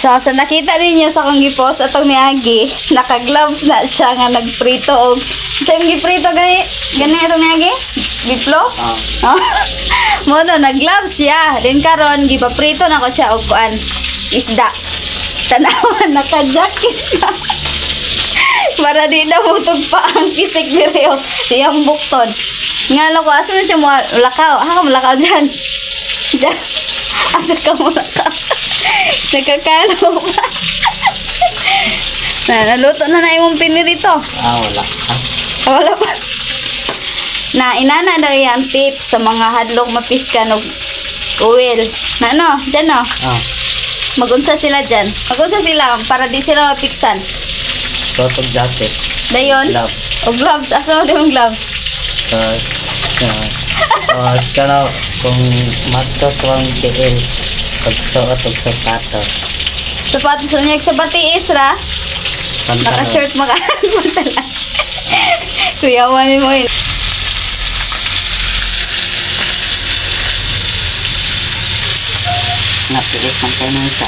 So, sa nakita ninyo sa akong gipost atong niagi, naka-gloves na siya nga nagprito og sa yung giprito gani atong niagi? Biplo? Mo na nag-gloves siya. Then karon gipaprito na ko siya og kuan isda. Tanawan naka-jacket na. Para di na mutog pa ang kisik ni Rio. Siyang bukton. Nga ko, asa na siya mo lakaw. Ka malakaw dyan. Dyan. Asa ka mo lakaw. Nakakalo ka. Naluto na imong pinirito. Wala. Wala pa. Na inana daw yan tips sa mga hadlok mapiskan og oil. Na ano? Dyan o. Magunsa sila dyan. Magunsa sila para di sila mapiksan. Totog jacket. Dayon? Gloves. O gloves. Asa mo yung gloves? Kana kung matos wang KL pagsuot og sapatos. Sapatos sa niya sa batiis ra. Naka-shirt maka-pantalan. Kuyawan mo yun. Napilis man kayo nung isa.